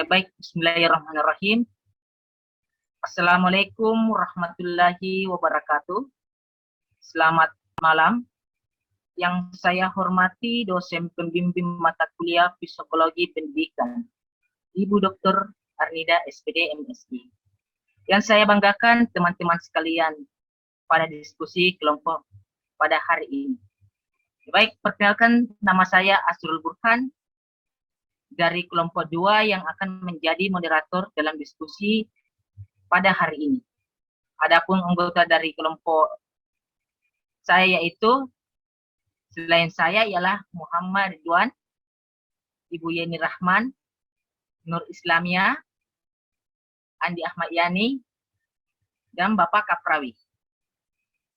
Baik, bismillahirrahmanirrahim. Assalamualaikum warahmatullahi wabarakatuh. Selamat malam. Yang saya hormati dosen pembimbing mata kuliah Psikologi Pendidikan, Ibu Dr. Arnida SPD MSI. Yang saya banggakan teman-teman sekalian pada diskusi kelompok pada hari ini. Baik, perkenalkan nama saya Asrul Burhan dari kelompok 2 yang akan menjadi moderator dalam diskusi pada hari ini. Adapun anggota dari kelompok saya yaitu selain saya ialah Muhammad Ridwan, Ibu Yeni Rahman, Nur Islamia, Andi Ahmad Yani, dan Bapak Kaprawi.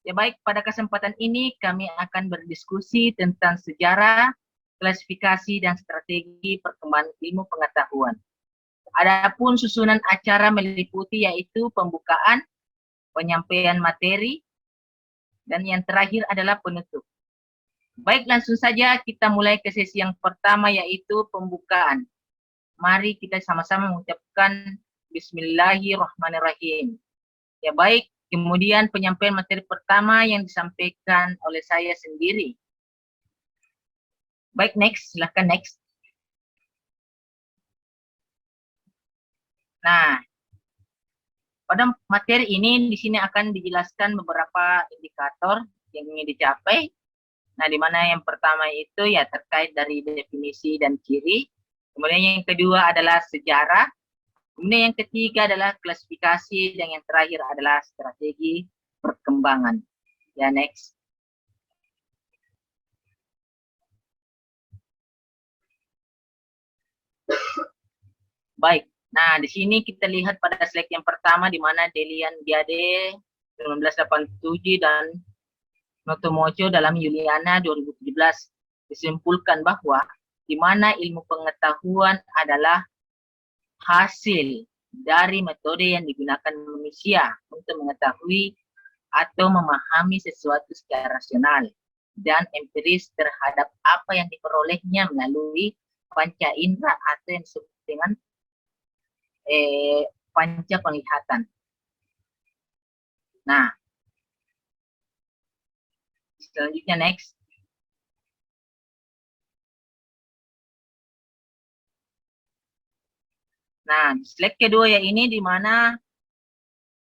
Ya baik, pada kesempatan ini kami akan berdiskusi tentang sejarah, klasifikasi, dan strategi perkembangan ilmu pengetahuan. Adapun susunan acara meliputi yaitu pembukaan, penyampaian materi, dan yang terakhir adalah penutup. Baik, langsung saja kita mulai ke sesi yang pertama yaitu pembukaan. Mari kita sama-sama mengucapkan Bismillahirrahmanirrahim. Ya baik, kemudian penyampaian materi pertama yang disampaikan oleh saya sendiri. Baik, next, silahkan next. Nah, pada materi ini di sini akan dijelaskan beberapa indikator yang ingin dicapai. Nah, di mana yang pertama itu ya terkait dari definisi dan ciri. Kemudian yang kedua adalah sejarah. Kemudian yang ketiga adalah klasifikasi dan yang terakhir adalah strategi perkembangan. Ya, next. Baik. Nah, di sini kita lihat pada slide yang pertama di mana Delian Biade 1987 dan Notomocho dalam Yuliana 2017 disimpulkan bahwa di mana ilmu pengetahuan adalah hasil dari metode yang digunakan manusia untuk mengetahui atau memahami sesuatu secara rasional dan empiris terhadap apa yang diperolehnya melalui panca indera atau yang disebut dengan panca penglihatan. Nah, selanjutnya next. Nah, slide kedua ya ini di mana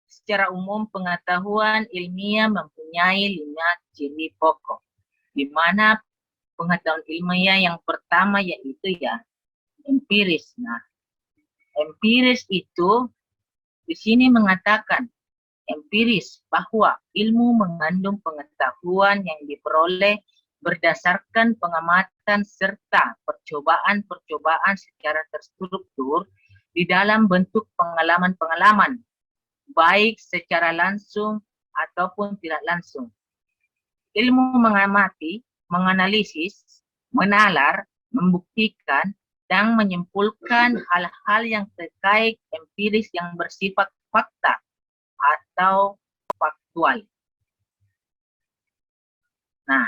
secara umum pengetahuan ilmiah mempunyai 5 ciri pokok. Di mana pengetahuan ilmiah yang pertama yaitu ya empiris. Nah, empiris itu di sini mengatakan empiris bahwa ilmu mengandung pengetahuan yang diperoleh berdasarkan pengamatan serta percobaan-percobaan secara terstruktur di dalam bentuk pengalaman-pengalaman, baik secara langsung ataupun tidak langsung. Ilmu mengamati, menganalisis, menalar, membuktikan, dan menyimpulkan hal-hal yang terkait empiris yang bersifat fakta atau faktual. Nah,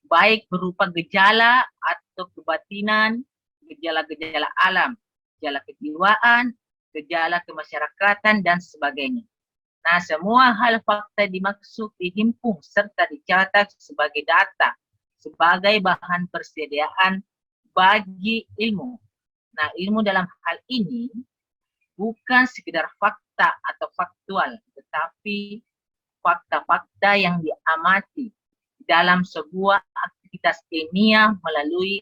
baik berupa gejala atau kebatinan, gejala-gejala alam, gejala kejiwaan, gejala kemasyarakatan, dan sebagainya. Nah, semua hal fakta dimaksud dihimpun serta dicatat sebagai data, sebagai bahan persediaan bagi ilmu. Nah, ilmu dalam hal ini bukan sekedar fakta atau faktual, tetapi fakta-fakta yang diamati dalam sebuah aktivitas ilmiah melalui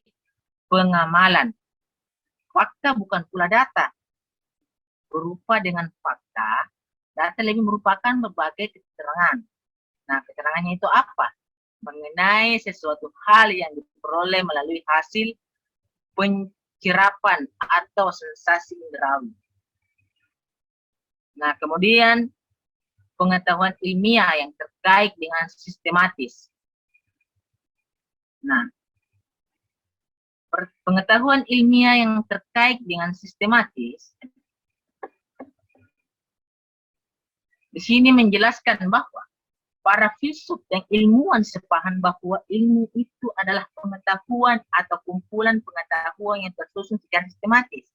pengamalan. Fakta bukan pula data. Berupa dengan fakta, data lebih merupakan berbagai keterangan. Nah, keterangannya itu apa? Mengenai sesuatu hal yang diperoleh melalui hasil pencerapan atau sensasi inderawi. Nah, kemudian pengetahuan ilmiah yang terkait dengan sistematis. Nah, pengetahuan ilmiah yang terkait dengan sistematis di sini menjelaskan bahwa para filsuf dan ilmuwan sepaham bahwa ilmu itu adalah pengetahuan atau kumpulan pengetahuan yang tersusun secara sistematis.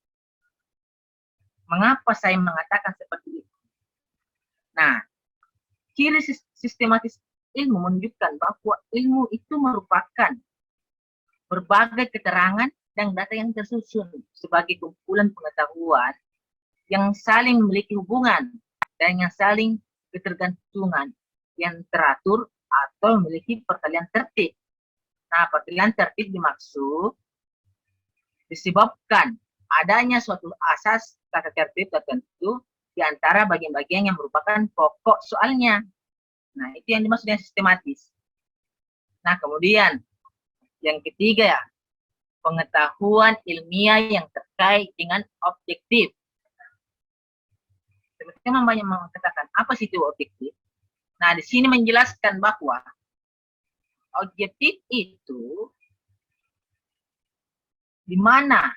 Mengapa saya mengatakan seperti itu? Nah, ciri sistematis ilmu menunjukkan bahwa ilmu itu merupakan berbagai keterangan dan data yang tersusun sebagai kumpulan pengetahuan yang saling memiliki hubungan dan yang saling ketergantungan yang teratur atau memiliki perkalian tertib. Nah, perkalian tertib dimaksud disebabkan adanya suatu asas tata tertib tertentu di antara bagian-bagian yang merupakan pokok soalnya. Nah, itu yang dimaksud dengan sistematis. Nah, kemudian yang ketiga ya, pengetahuan ilmiah yang terkait dengan objektif. Seperti banyak mengatakan, apa sih itu objektif? Nah, di sini menjelaskan bahwa objektif itu di mana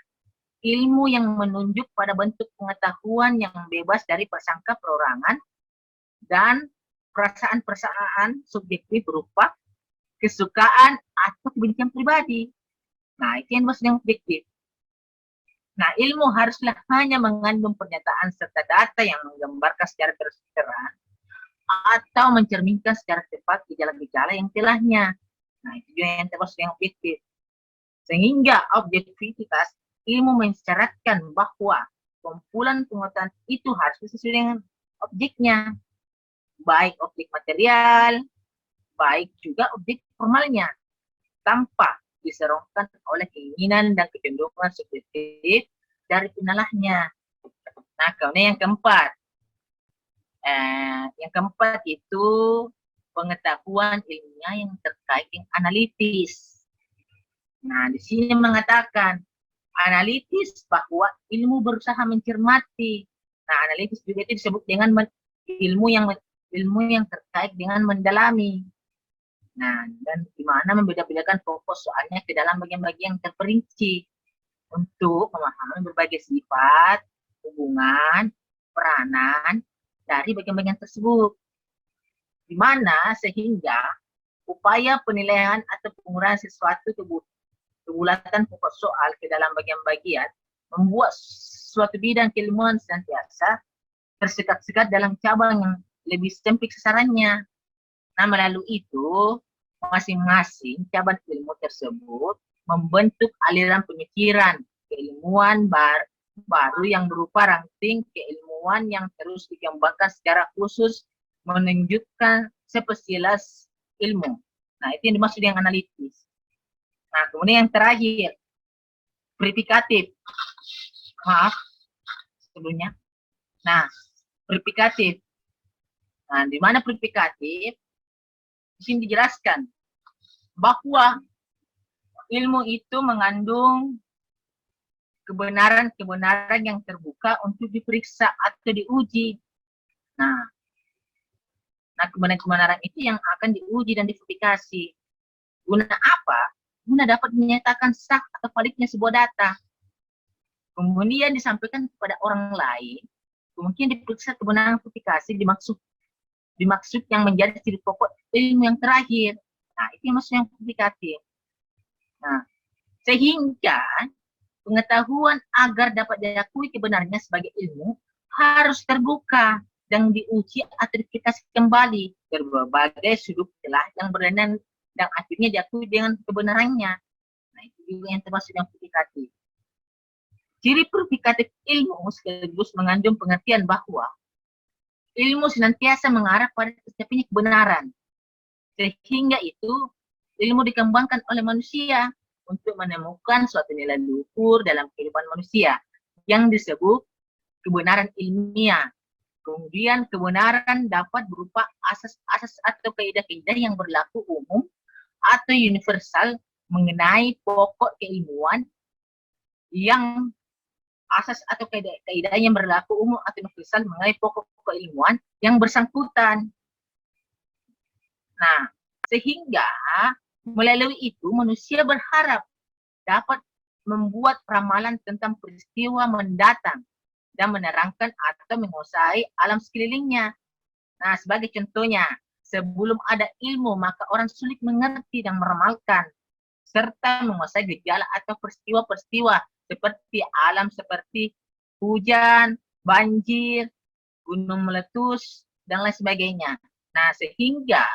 ilmu yang menunjuk pada bentuk pengetahuan yang bebas dari prasangka perorangan dan perasaan-perasaan subjektif berupa kesukaan atau kebencian pribadi. Nah, itu yang maksudnya objektif. Nah, ilmu haruslah hanya mengandung pernyataan serta data yang menggambarkan secara terang atau mencerminkan secara tepat gejala-gejala yang telahnya. Nah, itu juga yang termasuk yang objektif. Sehingga objektivitas ilmu mensyaratkan bahwa kumpulan pengetahuan itu harus sesuai dengan objeknya, baik objek material, baik juga objek formalnya, tanpa diserongkan oleh keinginan dan kecenderungan subjektif dari penelahnya. Nah, kemudian yang keempat itu pengetahuan ilmiah yang terkait dengan analitis. Nah, di sini mengatakan analitis bahwa ilmu berusaha mencermati. Nah, analitis juga itu disebut dengan ilmu yang terkait dengan mendalami. Nah, dan di mana membeda-bedakan pokok soalnya ke dalam bagian-bagian yang terperinci untuk memahami berbagai sifat, hubungan, peranan dari bagian-bagian tersebut. Di mana sehingga upaya penilaian atau penguraian sesuatu kebulatan pokok soal ke dalam bagian-bagian membuat suatu bidang keilmuan senantiasa tersekat-sekat dalam cabang yang lebih sempit sasarannya. Nah, melalui itu, masing-masing cabang ilmu tersebut membentuk aliran pemikiran keilmuan baru yang berupa ranting keilmuan yang terus dikembangkan secara khusus menunjukkan spesialis ilmu. Nah, itu yang dimaksud dengan analitis. Nah, kemudian yang terakhir, predikatif. Maaf, sebelumnya. Nah, predikatif. Nah, di mana predikatif? Di sini dijelaskan bahwa ilmu itu mengandung kebenaran-kebenaran yang terbuka untuk diperiksa atau diuji. Nah, kebenaran-kebenaran itu yang akan diuji dan diverifikasi. Guna apa? Guna dapat menyatakan sah atau validnya sebuah data. Kemudian disampaikan kepada orang lain, kemudian diperiksa kebenaran verifikasi dimaksud yang menjadi ciri pokok ilmu yang terakhir. Nah, itu yang maksudnya verifikatif. Nah, sehingga pengetahuan agar dapat diakui kebenarannya sebagai ilmu harus terbuka dan diuji atau diverifikasi kembali dari berbagai sudut celah yang berlainan dan akhirnya diakui dengan kebenarannya. Nah, itu juga yang termasuk yang verifikatif. Ciri verifikatif ilmu sekaligus mengandung pengertian bahwa ilmu senantiasa mengarah pada tercapainya kebenaran. Sehingga itu ilmu dikembangkan oleh manusia untuk menemukan suatu nilai luhur dalam kehidupan manusia yang disebut kebenaran ilmiah. Kemudian kebenaran dapat berupa asas-asas atau kaidah-kaidah yang berlaku umum atau universal mengenai pokok keilmuan yang asas atau kaidah yang berlaku umum atau universal mengenai pokok keilmuan yang bersangkutan. Nah, sehingga melalui itu manusia berharap dapat membuat ramalan tentang peristiwa mendatang dan menerangkan atau menguasai alam sekelilingnya. Nah, sebagai contohnya, sebelum ada ilmu maka orang sulit mengerti dan meramalkan serta menguasai gejala atau peristiwa-peristiwa seperti alam seperti hujan, banjir, gunung meletus, dan lain sebagainya. Nah, sehingga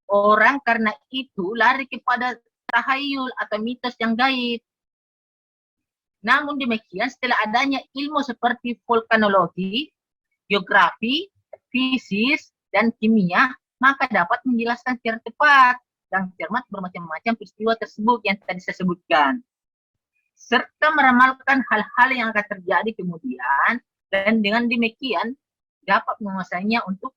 orang karena itu lari kepada tahayul atau mitos yang gaib. Namun demikian, setelah adanya ilmu seperti vulkanologi, geografi, fisis, dan kimia, maka dapat menjelaskan secara tepat dan cermat bermacam-macam peristiwa tersebut yang tadi saya sebutkan, serta meramalkan hal-hal yang akan terjadi kemudian, dan dengan demikian dapat menguasainya untuk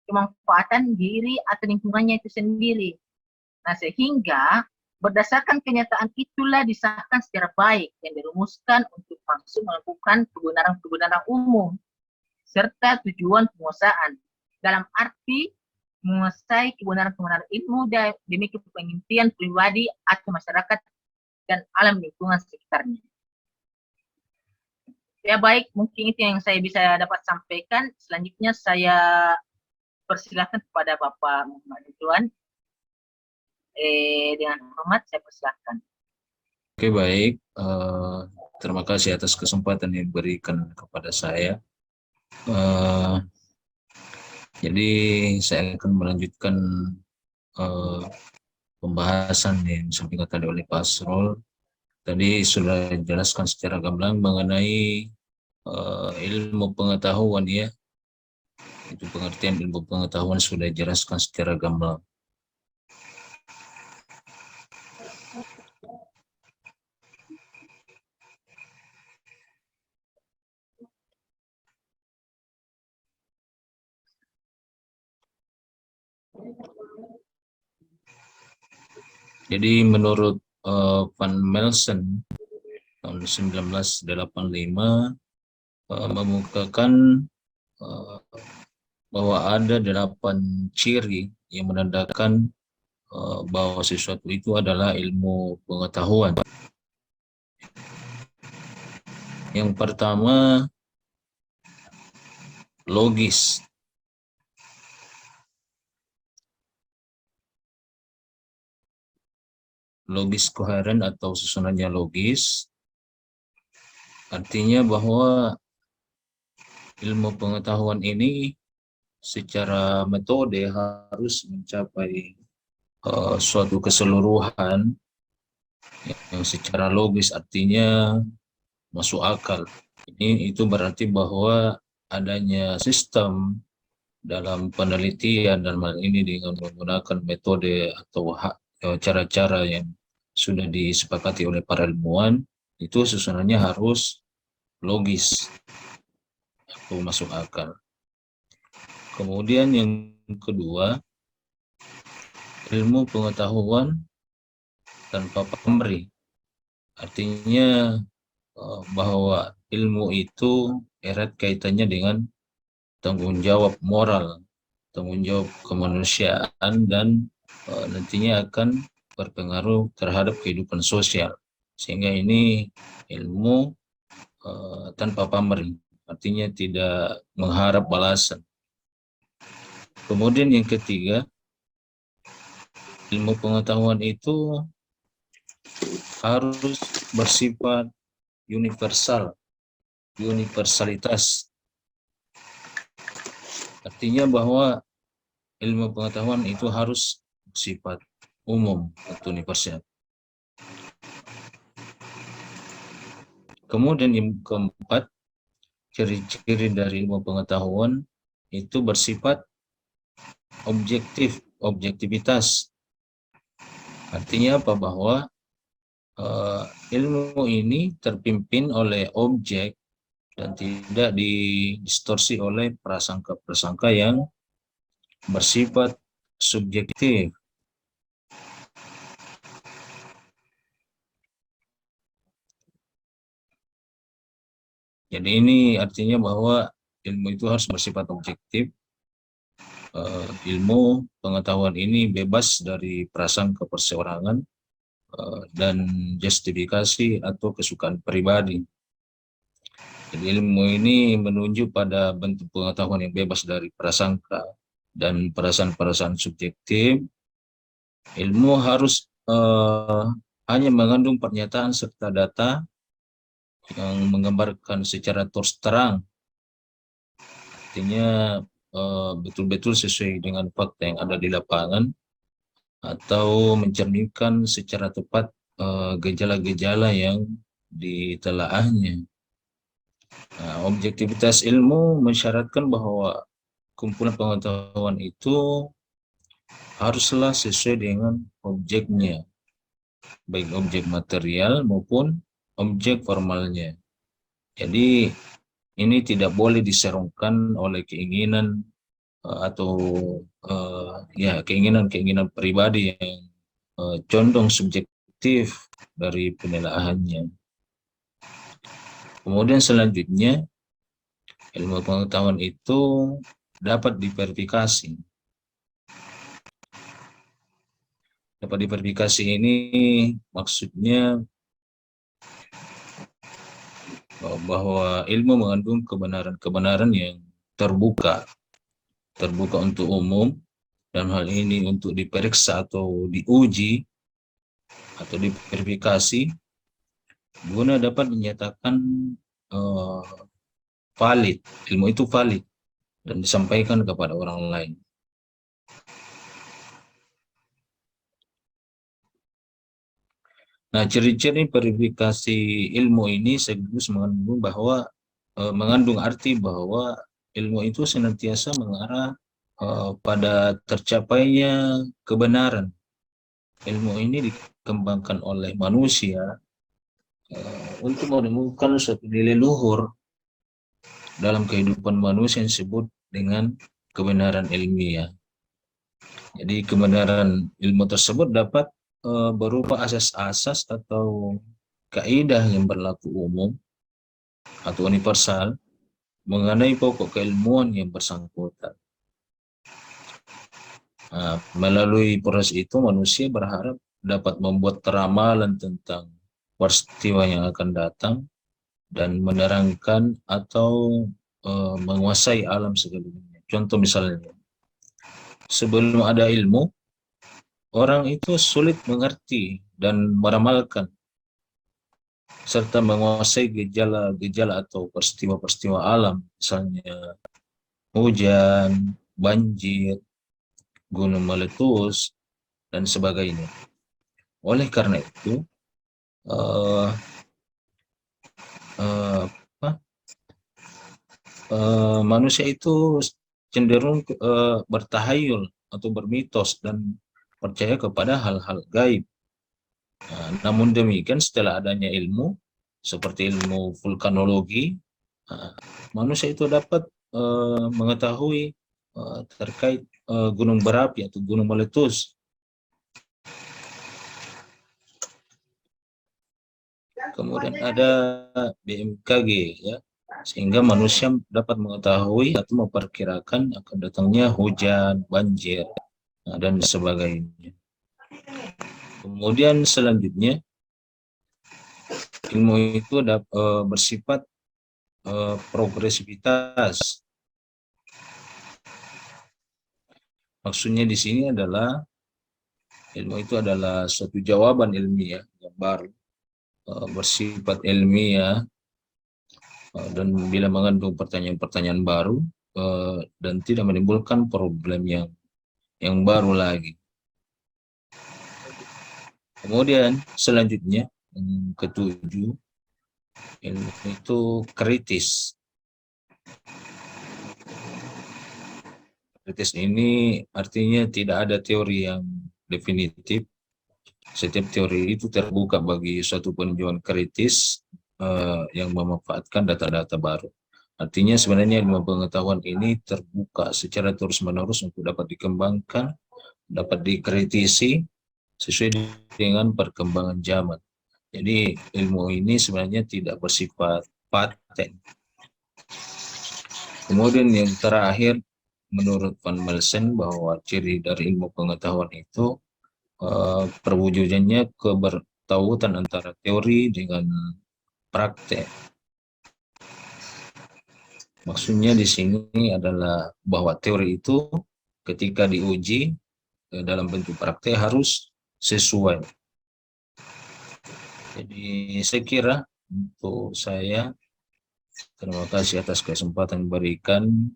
kemanfaatan diri atau lingkungannya itu sendiri. Nah, sehingga berdasarkan kenyataan itulah disahkan secara baik yang dirumuskan untuk langsung melakukan kebenaran-kebenaran umum serta tujuan penguasaan dalam arti menguasai kebenaran-kebenaran ilmu demi kepentingan pribadi atau masyarakat dan alam lingkungan sekitarnya. Ya baik, mungkin itu yang saya bisa dapat sampaikan. Selanjutnya saya persilahkan kepada Bapak Muhammad Ridwan. Dengan hormat saya persilahkan. Oke, baik. Terima kasih atas kesempatan yang diberikan kepada saya. Jadi saya akan melanjutkan pembahasan yang disampaikan tadi oleh Pak Asrul. Tadi sudah dijelaskan secara gamblang mengenai ilmu pengetahuan, ya. Itu pengertian ilmu pengetahuan sudah dijelaskan secara gamblang. Jadi menurut Van Melsen tahun 1985 memukakan bahwa ada 8 ciri yang menandakan bahwa sesuatu itu adalah ilmu pengetahuan. Yang pertama, logis. Logis koheren atau susunannya logis, artinya bahwa ilmu pengetahuan ini secara metode harus mencapai suatu keseluruhan yang secara logis, artinya masuk akal. Itu berarti bahwa adanya sistem dalam penelitian dan hal ini dengan menggunakan metode atau cara-cara yang sudah disepakati oleh para ilmuwan, itu susunannya harus logis atau masuk akal. Kemudian yang kedua, ilmu pengetahuan tanpa pamrih. Artinya bahwa ilmu itu erat kaitannya dengan tanggung jawab moral, tanggung jawab kemanusiaan, dan nantinya akan berpengaruh terhadap kehidupan sosial. Sehingga ini ilmu tanpa pamrih, artinya tidak mengharap balasan. Kemudian yang ketiga, ilmu pengetahuan itu harus bersifat universal, universalitas. Artinya bahwa ilmu pengetahuan itu harus bersifat umum atau universal. Kemudian yang keempat, ciri-ciri dari ilmu pengetahuan itu bersifat objektivitas. Artinya apa? Bahwa ilmu ini terpimpin oleh objek dan tidak didistorsi oleh prasangka-prasangka yang bersifat subjektif. Jadi ini artinya bahwa ilmu itu harus bersifat objektif. Ilmu pengetahuan ini bebas dari prasangka perseorangan dan justifikasi atau kesukaan pribadi. Jadi ilmu ini menunjuk pada bentuk pengetahuan yang bebas dari prasangka dan perasaan-perasaan subjektif. Ilmu harus hanya mengandung pernyataan serta data yang menggambarkan secara terus terang artinya betul-betul sesuai dengan fakta yang ada di lapangan atau mencerminkan secara tepat gejala-gejala yang ditelaahnya. Nah, objektivitas ilmu mensyaratkan bahwa kumpulan pengetahuan itu haruslah sesuai dengan objeknya, baik objek material maupun objek formalnya. Jadi ini tidak boleh diserongkan oleh keinginan atau ya keinginan-keinginan pribadi yang condong subjektif dari penelaahannya. Kemudian selanjutnya ilmu pengetahuan itu dapat diverifikasi. Dapat diverifikasi ini maksudnya bahwa ilmu mengandung kebenaran-kebenaran yang terbuka untuk umum, dan hal ini untuk diperiksa atau diuji atau diverifikasi guna dapat menyatakan valid, ilmu itu valid dan disampaikan kepada orang lain. Nah, ciri-ciri verifikasi ilmu ini sekaligus mengandung arti bahwa ilmu itu senantiasa mengarah pada tercapainya kebenaran. Ilmu ini dikembangkan oleh manusia untuk menemukan suatu nilai luhur dalam kehidupan manusia yang disebut dengan kebenaran ilmiah. Jadi kebenaran ilmu tersebut dapat berupa asas-asas atau kaidah yang berlaku umum atau universal mengenai pokok keilmuan yang bersangkutan. Nah, melalui proses itu manusia berharap dapat membuat ramalan tentang peristiwa yang akan datang dan menerangkan atau menguasai alam segalanya. Contoh misalnya, sebelum ada ilmu, orang itu sulit mengerti dan meramalkan serta menguasai gejala-gejala atau peristiwa-peristiwa alam, misalnya hujan, banjir, gunung meletus, dan sebagainya. Oleh karena itu, uh, uh, manusia itu cenderung bertahayul atau bermitos dan percaya kepada hal-hal gaib. Namun demikian, setelah adanya ilmu seperti ilmu vulkanologi, manusia itu dapat mengetahui terkait gunung berapi atau gunung meletus. Kemudian ada BMKG, ya, sehingga manusia dapat mengetahui atau memperkirakan akan datangnya hujan, banjir, dan sebagainya. Kemudian selanjutnya, ilmu itu bersifat progresivitas. Maksudnya di sini adalah ilmu itu adalah suatu jawaban ilmiah yang baru, bersifat ilmiah, dan bila mengandung pertanyaan-pertanyaan baru dan tidak menimbulkan problem yang baru lagi. Kemudian selanjutnya yang ketujuh, ilmu itu kritis. Kritis ini artinya tidak ada teori yang definitif. Setiap teori itu terbuka bagi suatu peninjauan kritis yang memanfaatkan data-data baru. Artinya sebenarnya ilmu pengetahuan ini terbuka secara terus-menerus untuk dapat dikembangkan, dapat dikritisi sesuai dengan perkembangan zaman. Jadi ilmu ini sebenarnya tidak bersifat paten. Kemudian yang terakhir, menurut Van Melsen, bahwa ciri dari ilmu pengetahuan itu perwujudannya kebertautan antara teori dengan praktek. Maksudnya di sini adalah bahwa teori itu ketika diuji dalam bentuk praktek harus sesuai. Jadi saya kira untuk saya, terima kasih atas kesempatan yang diberikan.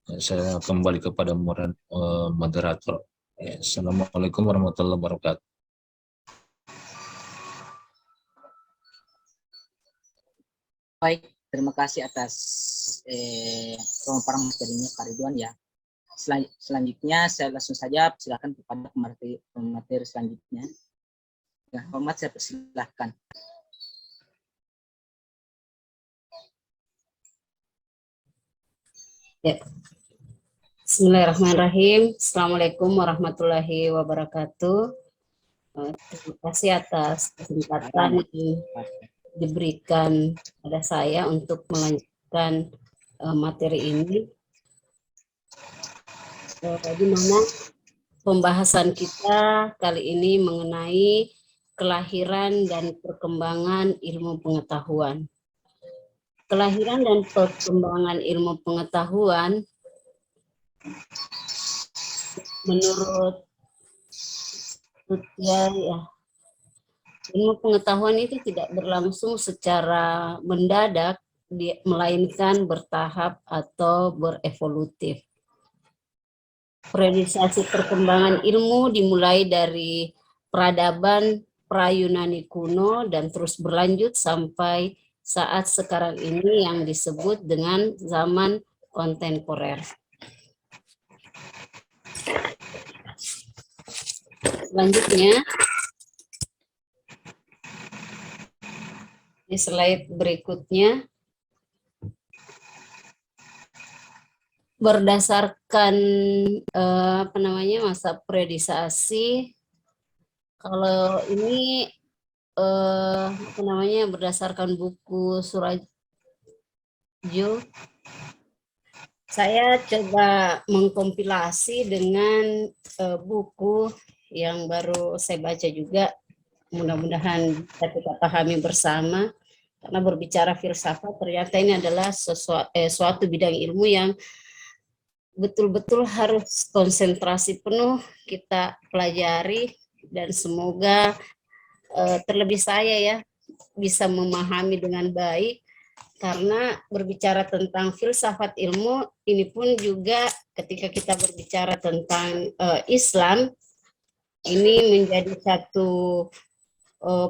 Saya kembali kepada moderator. Ya, Assalamualaikum warahmatullahi wabarakatuh. Baik, terima kasih atas pemaparan materinya Pak Ridwan ya. Selanjutnya saya langsung saja silakan kepada pemateri selanjutnya. Ya, hormat saya persilahkan. Ya. Bismillahirrahmanirrahim. Assalamualaikum warahmatullahi wabarakatuh. Terima kasih atas kesempatan yang diberikan pada saya untuk melanjutkan materi ini. Di mana pembahasan kita kali ini mengenai kelahiran dan perkembangan ilmu pengetahuan. Kelahiran dan perkembangan ilmu pengetahuan menurut ya, ilmu pengetahuan itu tidak berlangsung secara mendadak, melainkan bertahap atau berevolutif. Periodisasi perkembangan ilmu dimulai dari peradaban pra-Yunani kuno dan terus berlanjut sampai saat sekarang ini yang disebut dengan zaman kontemporer. Selanjutnya, di slide berikutnya, berdasarkan masa periodisasi, kalau ini berdasarkan buku Surajo, saya coba mengkompilasi dengan buku yang baru saya baca juga, mudah-mudahan kita pahami bersama, karena berbicara filsafat ternyata ini adalah suatu bidang ilmu yang betul-betul harus konsentrasi penuh kita pelajari, dan semoga terlebih saya ya bisa memahami dengan baik, karena berbicara tentang filsafat ilmu ini pun juga ketika kita berbicara tentang Islam, ini menjadi satu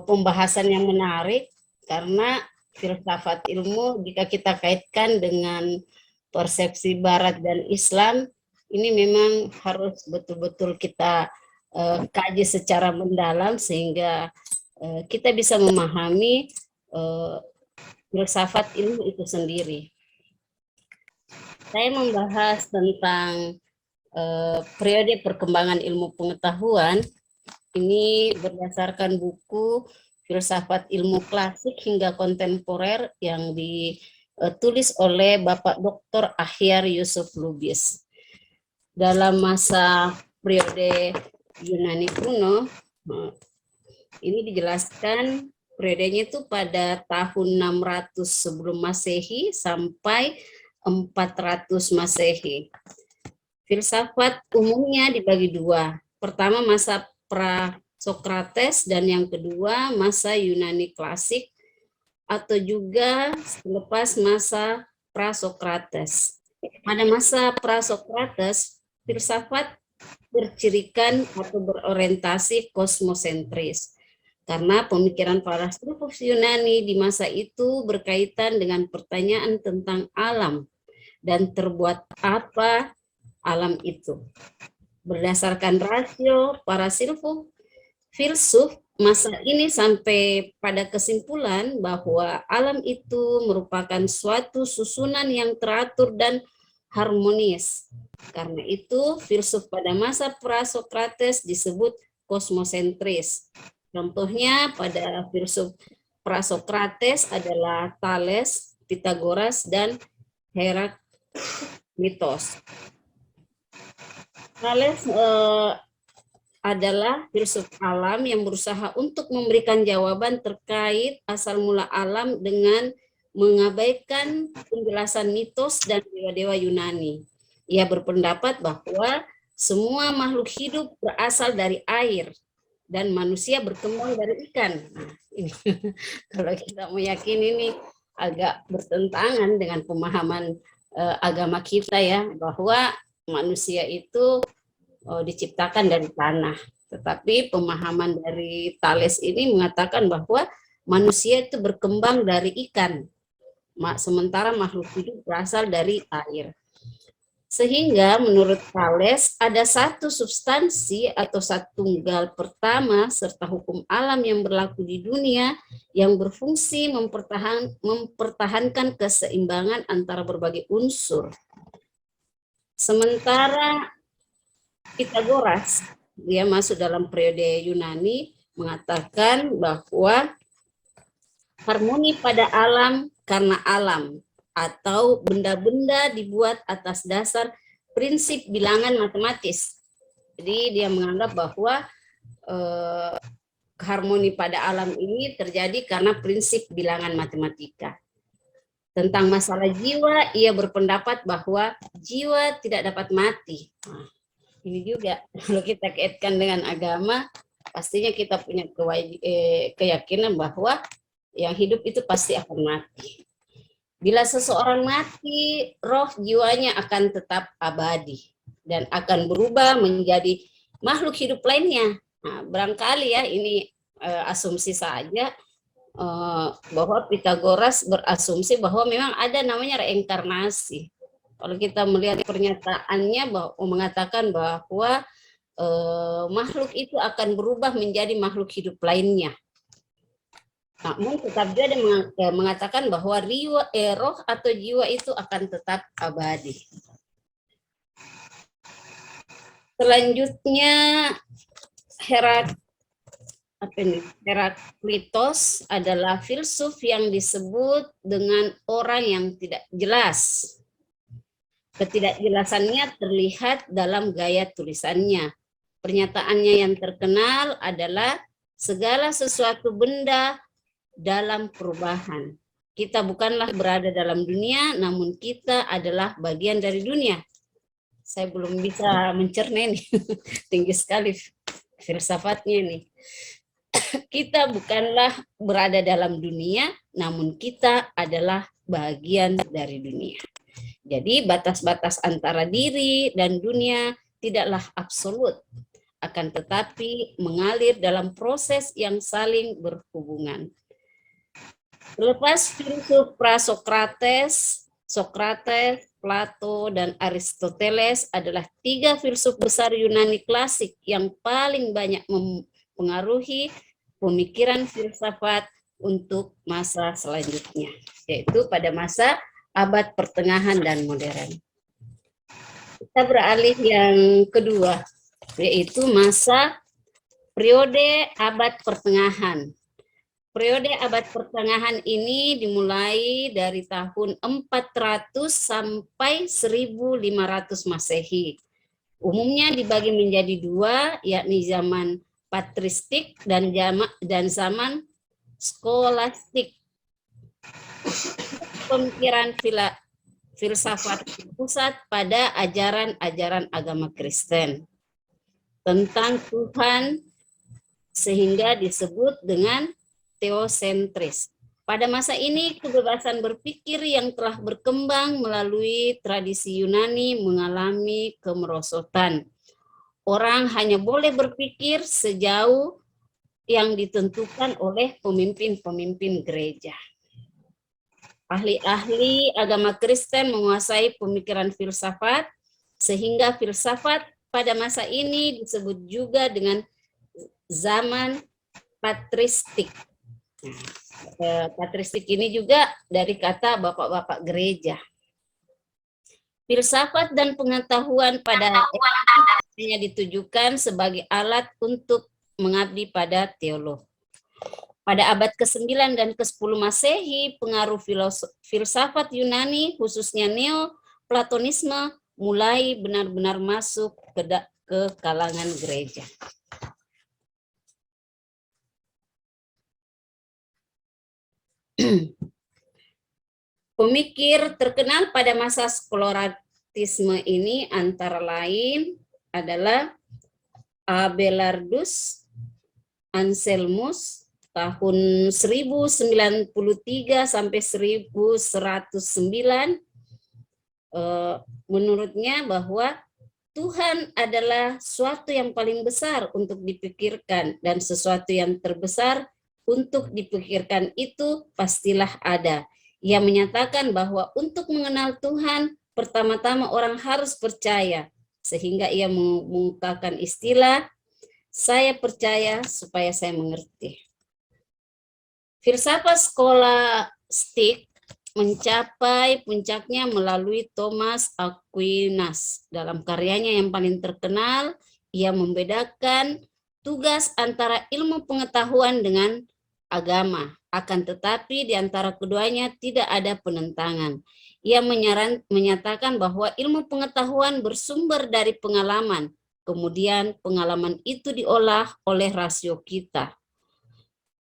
pembahasan yang menarik, karena filsafat ilmu jika kita kaitkan dengan persepsi Barat dan Islam, ini memang harus betul-betul kita kaji secara mendalam sehingga kita bisa memahami filsafat ilmu itu sendiri. Saya membahas tentang periode perkembangan ilmu pengetahuan ini berdasarkan buku Filsafat Ilmu Klasik hingga Kontemporer yang ditulis oleh Bapak Dr. Ahyar Yusuf Lubis. Dalam masa periode Yunani kuno, ini dijelaskan periodenya itu pada tahun 600 sebelum Masehi sampai 400 Masehi. Filsafat umumnya dibagi dua. Pertama masa pra-Sokrates dan yang kedua masa Yunani klasik atau juga selepas masa pra-Sokrates. Pada masa pra-Sokrates, filsafat bercirikan atau berorientasi kosmosentris. Karena pemikiran para filsuf Yunani di masa itu berkaitan dengan pertanyaan tentang alam dan terbuat apa alam itu. Berdasarkan rasio para filsuf masa ini sampai pada kesimpulan bahwa alam itu merupakan suatu susunan yang teratur dan harmonis. Karena itu, filsuf pada masa pra-Sokrates disebut kosmosentris. Contohnya pada filsuf pra-Sokrates adalah Thales, Pythagoras, dan Heraklitos. Thales adalah filsuf alam yang berusaha untuk memberikan jawaban terkait asal mula alam dengan mengabaikan penjelasan mitos dan dewa-dewa Yunani. Ia berpendapat bahwa semua makhluk hidup berasal dari air dan manusia berkembang dari ikan. Nah, ini kalau kita meyakini ini agak bertentangan dengan pemahaman agama kita ya, bahwa manusia itu diciptakan dari tanah. Tetapi pemahaman dari Thales ini mengatakan bahwa manusia itu berkembang dari ikan, sementara makhluk hidup berasal dari air. Sehingga menurut Thales ada satu substansi atau satu tunggal pertama serta hukum alam yang berlaku di dunia yang berfungsi mempertahankan keseimbangan antara berbagai unsur. Sementara Pythagoras, dia masuk dalam periode Yunani, mengatakan bahwa harmoni pada alam karena alam, atau benda-benda dibuat atas dasar prinsip bilangan matematis. Jadi dia menganggap bahwa harmoni pada alam ini terjadi karena prinsip bilangan matematika. Tentang masalah jiwa, ia berpendapat bahwa jiwa tidak dapat mati. Nah, ini juga kalau kita kaitkan dengan agama, pastinya kita punya keyakinan bahwa yang hidup itu pasti akan mati. Bila seseorang mati, roh jiwanya akan tetap abadi dan akan berubah menjadi makhluk hidup lainnya. Nah, barangkali ya ini asumsi saja bahwa Pythagoras berasumsi bahwa memang ada namanya reinkarnasi. Kalau kita melihat pernyataannya mengatakan bahwa makhluk itu akan berubah menjadi makhluk hidup lainnya. Namun tetap dia mengatakan bahwa roh atau jiwa itu akan tetap abadi. Selanjutnya Heraklitos adalah filsuf yang disebut dengan orang yang tidak jelas. Ketidakjelasannya terlihat dalam gaya tulisannya. Pernyataannya yang terkenal adalah segala sesuatu benda dalam perubahan. Kita bukanlah berada dalam dunia, namun kita adalah bagian dari dunia. Saya belum bisa mencerna ini, tinggi sekali filsafatnya ini. Kita bukanlah berada dalam dunia, namun kita adalah bagian dari dunia. Jadi batas-batas antara diri dan dunia tidaklah absolut, akan tetapi mengalir dalam proses yang saling berhubungan. Lepas filsuf Sokrates, Plato, dan Aristoteles adalah 3 filsuf besar Yunani klasik yang paling banyak mempengaruhi pemikiran filsafat untuk masa selanjutnya, yaitu pada masa abad pertengahan dan modern. Kita beralih yang kedua, yaitu masa periode abad pertengahan. Periode abad pertengahan ini dimulai dari tahun 400 sampai 1500 Masehi. Umumnya dibagi menjadi 2, yakni zaman patristik dan zaman skolastik. Pemikiran filsafat pusat pada ajaran-ajaran agama Kristen tentang Tuhan, sehingga disebut dengan teosentris. Pada masa ini, kebebasan berpikir yang telah berkembang melalui tradisi Yunani mengalami kemerosotan. Orang hanya boleh berpikir sejauh yang ditentukan oleh pemimpin-pemimpin gereja. Ahli-ahli agama Kristen menguasai pemikiran filsafat, sehingga filsafat pada masa ini disebut juga dengan zaman patristik. Patristik ini juga dari kata bapak-bapak gereja. Filsafat dan pengetahuan pada hanya ditujukan sebagai alat untuk mengabdi pada teolog. Pada abad ke-9 dan ke-10 Masehi, pengaruh filsafat Yunani, khususnya Neoplatonisme, mulai benar-benar masuk ke kalangan gereja. Pemikir terkenal pada masa skolatisme ini antara lain adalah Abelardus, Anselmus tahun 1093 sampai 1109, menurutnya bahwa Tuhan adalah suatu yang paling besar untuk dipikirkan, dan sesuatu yang terbesar untuk dipikirkan itu pastilah ada. Ia menyatakan bahwa untuk mengenal Tuhan, pertama-tama orang harus percaya, sehingga ia mengungkapkan istilah, saya percaya supaya saya mengerti. Filsafat skolastik mencapai puncaknya melalui Thomas Aquinas. Dalam karyanya yang paling terkenal, ia membedakan tugas antara ilmu pengetahuan dengan agama. Akan tetapi di antara keduanya tidak ada penentangan. Ia menyatakan bahwa ilmu pengetahuan bersumber dari pengalaman. Kemudian pengalaman itu diolah oleh rasio kita.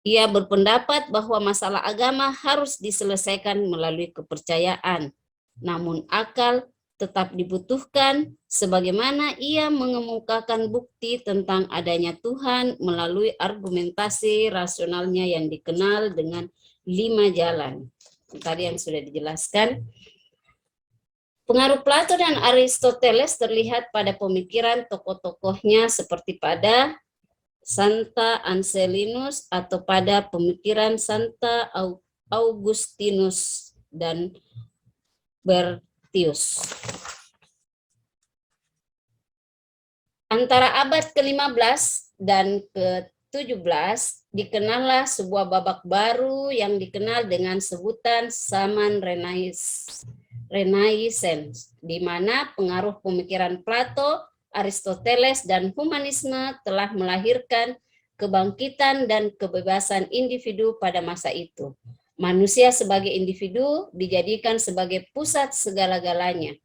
Ia berpendapat bahwa masalah agama harus diselesaikan melalui kepercayaan, namun akal tetap dibutuhkan, sebagaimana ia mengemukakan bukti tentang adanya Tuhan melalui argumentasi rasionalnya yang dikenal dengan 5 jalan. Tadi yang sudah dijelaskan. Pengaruh Plato dan Aristoteles terlihat pada pemikiran tokoh-tokohnya seperti pada Santa Anselinus atau pada pemikiran Santa Augustinus dan Bertius. Antara abad ke-15 dan ke-17 dikenallah sebuah babak baru yang dikenal dengan sebutan zaman Renaissance, di mana pengaruh pemikiran Plato, Aristoteles, dan humanisme telah melahirkan kebangkitan dan kebebasan individu pada masa itu. Manusia sebagai individu dijadikan sebagai pusat segala-galanya.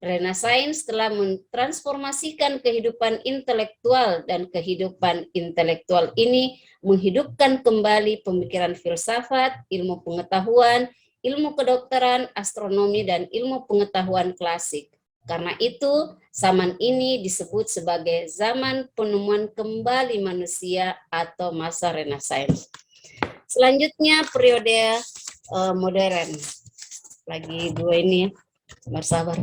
Renaissance telah mentransformasikan kehidupan intelektual, dan kehidupan intelektual ini menghidupkan kembali pemikiran filsafat, ilmu pengetahuan, ilmu kedokteran, astronomi, dan ilmu pengetahuan klasik. Karena itu, zaman ini disebut sebagai zaman penemuan kembali manusia atau masa Renaissance. Selanjutnya periode modern. Lagi dua ini, sabar-sabar.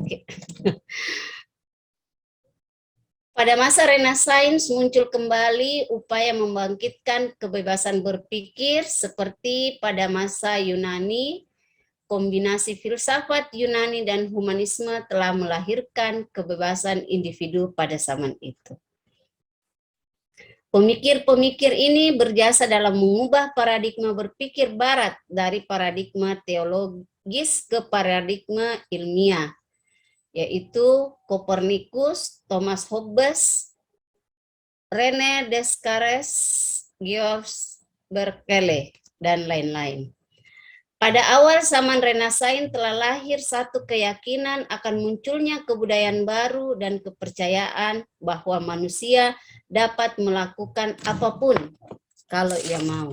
Pada masa Renaissance muncul kembali upaya membangkitkan kebebasan berpikir seperti pada masa Yunani. Kombinasi filsafat Yunani dan humanisme telah melahirkan kebebasan individu pada zaman itu. Pemikir-pemikir ini berjasa dalam mengubah paradigma berpikir Barat dari paradigma teologis ke paradigma ilmiah, yaitu Copernicus, Thomas Hobbes, René Descartes, Georges Berkeley, dan lain-lain. Pada awal zaman Renaissance telah lahir satu keyakinan akan munculnya kebudayaan baru dan kepercayaan bahwa manusia dapat melakukan apapun kalau ia mau.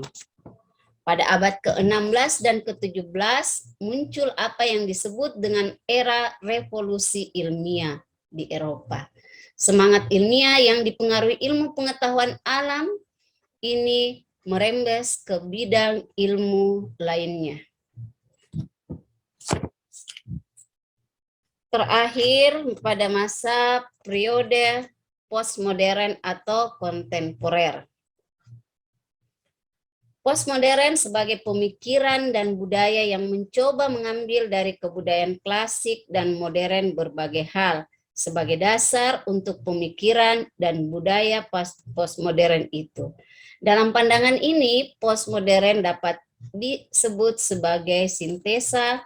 Pada abad ke-16 dan ke-17 muncul apa yang disebut dengan era revolusi ilmiah di Eropa. Semangat ilmiah yang dipengaruhi ilmu pengetahuan alam ini merembes ke bidang ilmu lainnya. Terakhir pada masa periode postmodern atau kontemporer. Postmodern sebagai pemikiran dan budaya yang mencoba mengambil dari kebudayaan klasik dan modern berbagai hal sebagai dasar untuk pemikiran dan budaya postmodern itu. Dalam pandangan ini, postmodern dapat disebut sebagai sintesa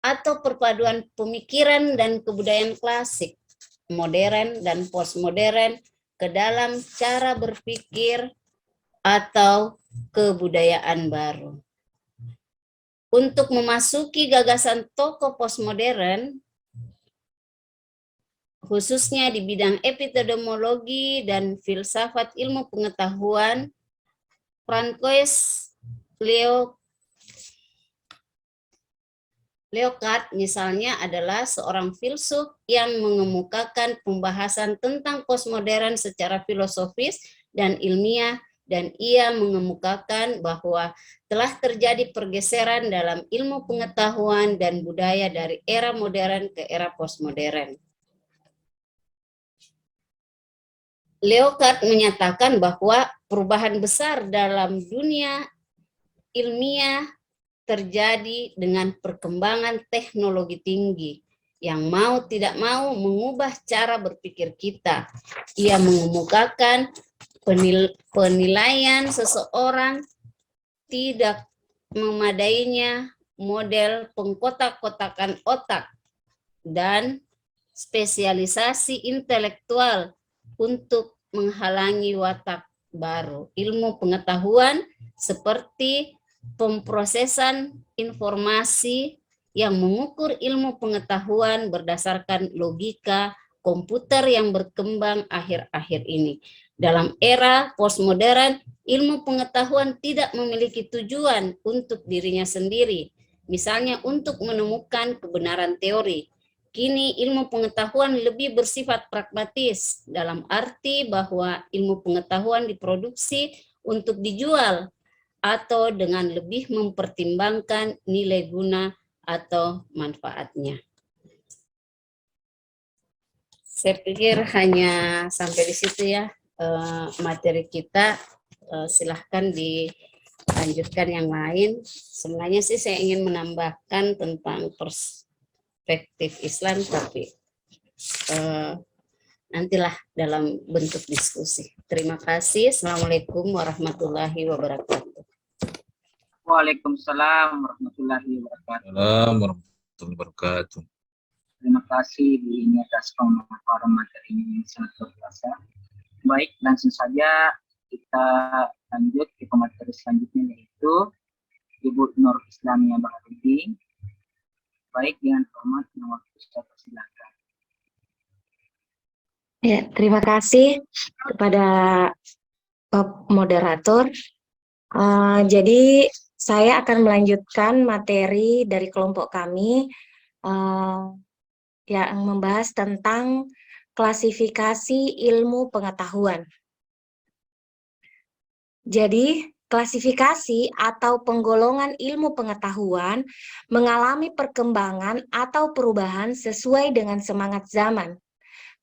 atau perpaduan pemikiran dan kebudayaan klasik, modern dan postmodern ke dalam cara berpikir atau kebudayaan baru. Untuk memasuki gagasan tokoh postmodern, khususnya di bidang epistemologi dan filsafat ilmu pengetahuan, Francois Leucard misalnya adalah seorang filsuf yang mengemukakan pembahasan tentang postmodern secara filosofis dan ilmiah dan ia mengemukakan bahwa telah terjadi pergeseran dalam ilmu pengetahuan dan budaya dari era modern ke era postmodern. Leocard menyatakan bahwa perubahan besar dalam dunia ilmiah terjadi dengan perkembangan teknologi tinggi yang mau tidak mau mengubah cara berpikir kita. Ia mengemukakan penilaian seseorang tidak memadainya model pengkotak-kotakan otak dan spesialisasi intelektual untuk menghalangi watak baru. Ilmu pengetahuan seperti pemrosesan informasi yang mengukur ilmu pengetahuan berdasarkan logika komputer yang berkembang akhir-akhir ini. Dalam era postmodern, ilmu pengetahuan tidak memiliki tujuan untuk dirinya sendiri, misalnya untuk menemukan kebenaran teori. Kini ilmu pengetahuan lebih bersifat pragmatis, dalam arti bahwa ilmu pengetahuan diproduksi untuk dijual atau dengan lebih mempertimbangkan nilai guna atau manfaatnya. Saya pikir hanya sampai di situ ya materi kita. Silahkan dilanjutkan yang lain. Sebenarnya sih saya ingin menambahkan tentang perspektif Islam, tapi nantilah dalam bentuk diskusi. Terima kasih. Assalamualaikum warahmatullahi wabarakatuh. Waalaikumsalam warahmatullahi wabarakatuh. Assalamualaikum warahmatullahi wabarakatuh. Terima kasih di atas pemaparan materi ini sangat luar biasa. Baik, langsung saja kita lanjut ke pemateri selanjutnya, yaitu Ibu Nur Islamia Baharudin. Baik, dengan hormat yang waktu saya persilakan. Ya, terima kasih kepada moderator. Jadi saya akan melanjutkan materi dari kelompok kami yang membahas tentang klasifikasi ilmu pengetahuan. Jadi, klasifikasi atau penggolongan ilmu pengetahuan mengalami perkembangan atau perubahan sesuai dengan semangat zaman.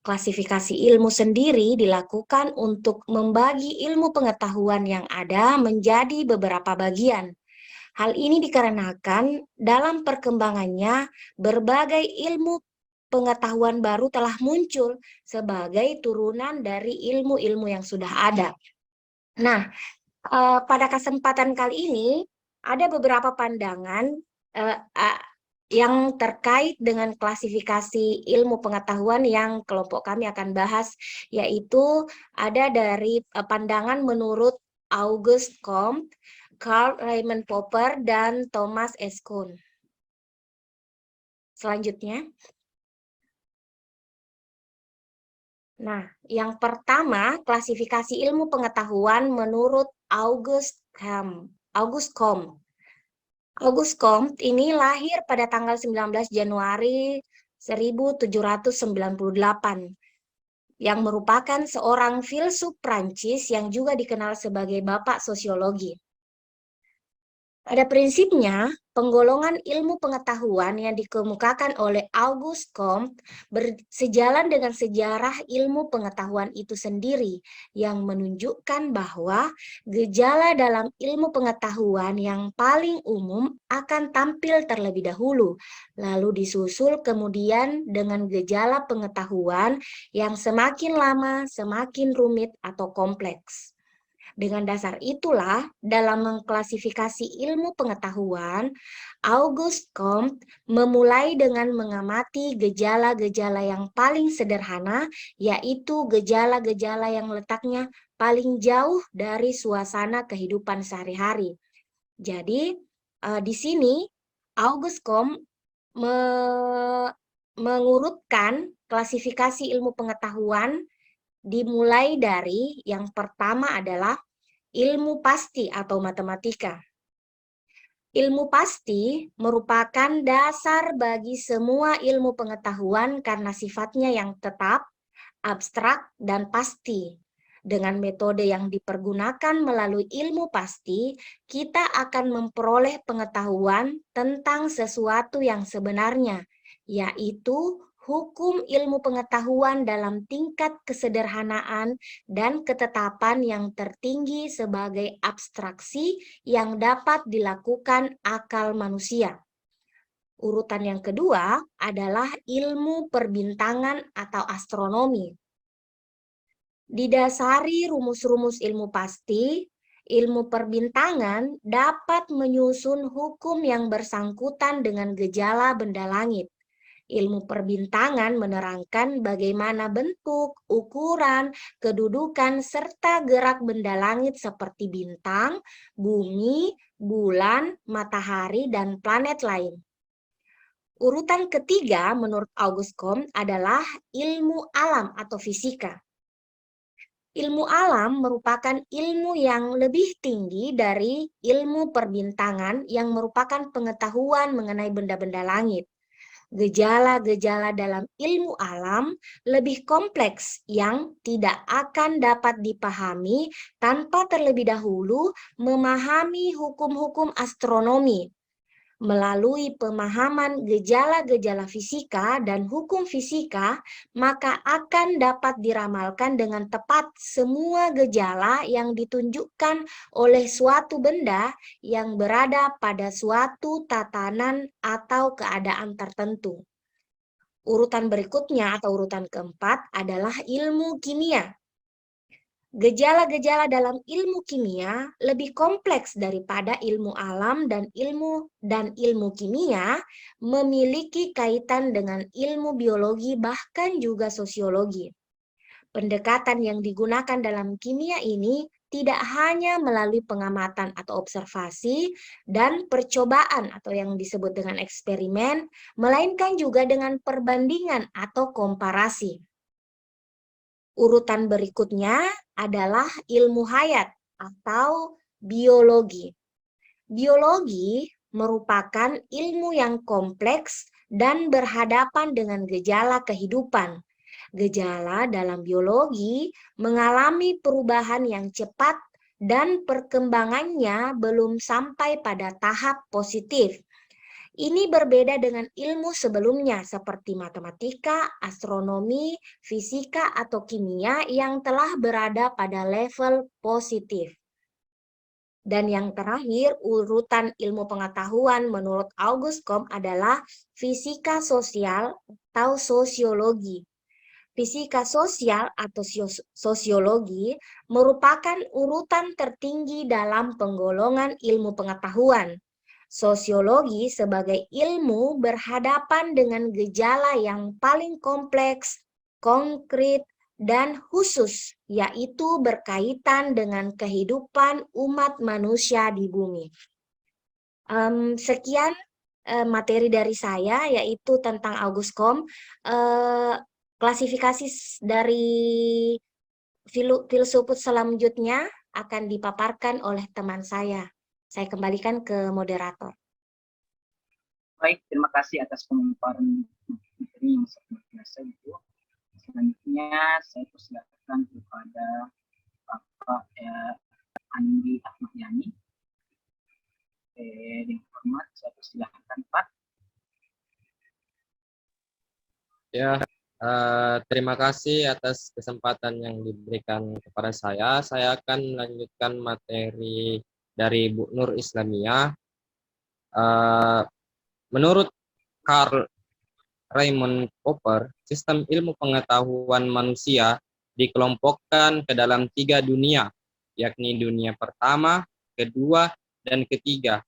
Klasifikasi ilmu sendiri dilakukan untuk membagi ilmu pengetahuan yang ada menjadi beberapa bagian. Hal ini dikarenakan dalam perkembangannya berbagai ilmu pengetahuan baru telah muncul sebagai turunan dari ilmu-ilmu yang sudah ada. Nah, pada kesempatan kali ini ada beberapa pandangan yang terkait dengan klasifikasi ilmu pengetahuan yang kelompok kami akan bahas, yaitu ada dari pandangan menurut Auguste Comte, Karl Raimund Popper, dan Thomas S. Kuhn. Selanjutnya. Nah, yang pertama, klasifikasi ilmu pengetahuan menurut Auguste Comte. Auguste Comte ini lahir pada tanggal 19 Januari 1798, yang merupakan seorang filsuf Prancis yang juga dikenal sebagai bapak sosiologi. Pada prinsipnya, penggolongan ilmu pengetahuan yang dikemukakan oleh Auguste Comte bersejalan dengan sejarah ilmu pengetahuan itu sendiri, yang menunjukkan bahwa gejala dalam ilmu pengetahuan yang paling umum akan tampil terlebih dahulu, lalu disusul kemudian dengan gejala pengetahuan yang semakin lama semakin rumit atau kompleks. Dengan dasar itulah, dalam mengklasifikasi ilmu pengetahuan, Auguste Comte memulai dengan mengamati gejala-gejala yang paling sederhana, yaitu gejala-gejala yang letaknya paling jauh dari suasana kehidupan sehari-hari. Jadi, di sini Auguste Comte mengurutkan klasifikasi ilmu pengetahuan dimulai dari yang pertama adalah ilmu pasti atau matematika. Ilmu pasti merupakan dasar bagi semua ilmu pengetahuan karena sifatnya yang tetap, abstrak, dan pasti. Dengan metode yang dipergunakan melalui ilmu pasti, kita akan memperoleh pengetahuan tentang sesuatu yang sebenarnya, yaitu hukum ilmu pengetahuan dalam tingkat kesederhanaan dan ketetapan yang tertinggi sebagai abstraksi yang dapat dilakukan akal manusia. Urutan yang kedua adalah ilmu perbintangan atau astronomi. Didasari rumus-rumus ilmu pasti, ilmu perbintangan dapat menyusun hukum yang bersangkutan dengan gejala benda langit. Ilmu perbintangan menerangkan bagaimana bentuk, ukuran, kedudukan, serta gerak benda langit seperti bintang, bumi, bulan, matahari, dan planet lain. Urutan ketiga menurut Auguste Comte adalah ilmu alam atau fisika. Ilmu alam merupakan ilmu yang lebih tinggi dari ilmu perbintangan yang merupakan pengetahuan mengenai benda-benda langit. Gejala-gejala dalam ilmu alam lebih kompleks yang tidak akan dapat dipahami tanpa terlebih dahulu memahami hukum-hukum astronomi. Melalui pemahaman gejala-gejala fisika dan hukum fisika, maka akan dapat diramalkan dengan tepat semua gejala yang ditunjukkan oleh suatu benda yang berada pada suatu tatanan atau keadaan tertentu. Urutan berikutnya atau urutan keempat adalah ilmu kimia. Gejala-gejala dalam ilmu kimia lebih kompleks daripada ilmu alam dan ilmu kimia memiliki kaitan dengan ilmu biologi bahkan juga sosiologi. Pendekatan yang digunakan dalam kimia ini tidak hanya melalui pengamatan atau observasi dan percobaan atau yang disebut dengan eksperimen, melainkan juga dengan perbandingan atau komparasi. Urutan berikutnya adalah ilmu hayat atau biologi. Biologi merupakan ilmu yang kompleks dan berhadapan dengan gejala kehidupan. Gejala dalam biologi mengalami perubahan yang cepat dan perkembangannya belum sampai pada tahap positif. Ini berbeda dengan ilmu sebelumnya seperti matematika, astronomi, fisika, atau kimia yang telah berada pada level positif. Dan yang terakhir, urutan ilmu pengetahuan menurut Auguste Comte adalah fisika sosial atau sosiologi. Fisika sosial atau sosiologi merupakan urutan tertinggi dalam penggolongan ilmu pengetahuan. Sosiologi sebagai ilmu berhadapan dengan gejala yang paling kompleks, konkret, dan khusus, yaitu berkaitan dengan kehidupan umat manusia di bumi. Sekian materi dari saya, yaitu tentang Auguste Comte. Klasifikasi dari filsufat selanjutnya akan dipaparkan oleh teman saya. Saya kembalikan ke moderator. Baik, terima kasih atas pemaparan materi yang sangat biasa itu. Selanjutnya saya persilakan kepada Bapak Andi Ahmad Yani. Dengan hormat saya persilakan Pak. Ya, terima kasih atas kesempatan yang diberikan kepada saya. Saya akan melanjutkan materi dari Bu Nur Islamiyah. Menurut Karl Raimund Popper, sistem ilmu pengetahuan manusia dikelompokkan ke dalam 3 dunia, yakni dunia pertama, kedua, dan ketiga.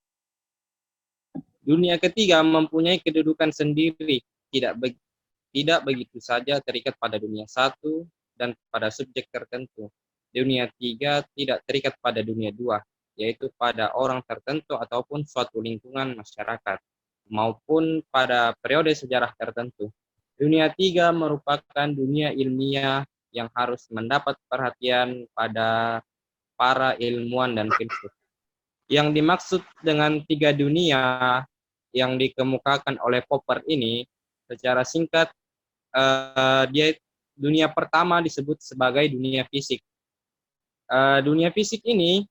Dunia ketiga mempunyai kedudukan sendiri, tidak begitu saja terikat pada dunia 1 dan pada subjek tertentu. Dunia 3 tidak terikat pada dunia 2, yaitu pada orang tertentu ataupun suatu lingkungan masyarakat, maupun pada periode sejarah tertentu. Dunia 3 merupakan dunia ilmiah yang harus mendapat perhatian pada para ilmuwan dan filsuf. Yang dimaksud dengan 3 dunia yang dikemukakan oleh Popper ini, secara singkat, dunia pertama disebut sebagai dunia fisik, Dunia fisik ini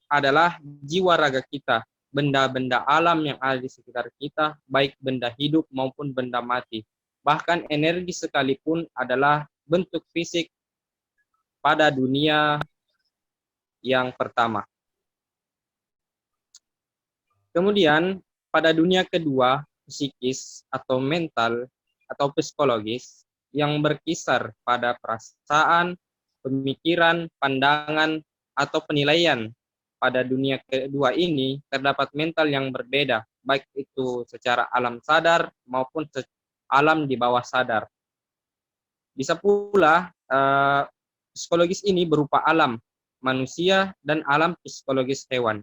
adalah jiwa raga kita, benda-benda alam yang ada di sekitar kita, baik benda hidup maupun benda mati. Bahkan energi sekalipun adalah bentuk fisik pada dunia yang pertama. Kemudian pada dunia kedua, psikis atau mental atau psikologis yang berkisar pada perasaan, pemikiran, pandangan, atau penilaian. Pada dunia kedua ini terdapat mental yang berbeda, baik itu secara alam sadar maupun alam di bawah sadar. Bisa pula psikologis ini berupa alam manusia dan alam psikologis hewan.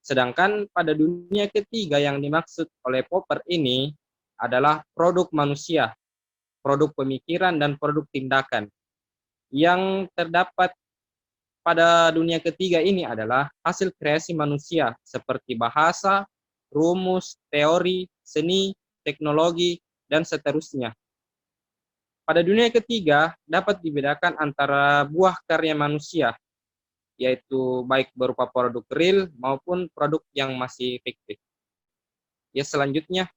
Sedangkan pada dunia ketiga yang dimaksud oleh Popper ini adalah produk manusia, produk pemikiran dan produk tindakan. Yang terdapat pada dunia ketiga ini adalah hasil kreasi manusia seperti bahasa, rumus, teori, seni, teknologi, dan seterusnya. Pada dunia ketiga dapat dibedakan antara buah karya manusia, yaitu baik berupa produk real maupun produk yang masih fiktif. Ya, selanjutnya.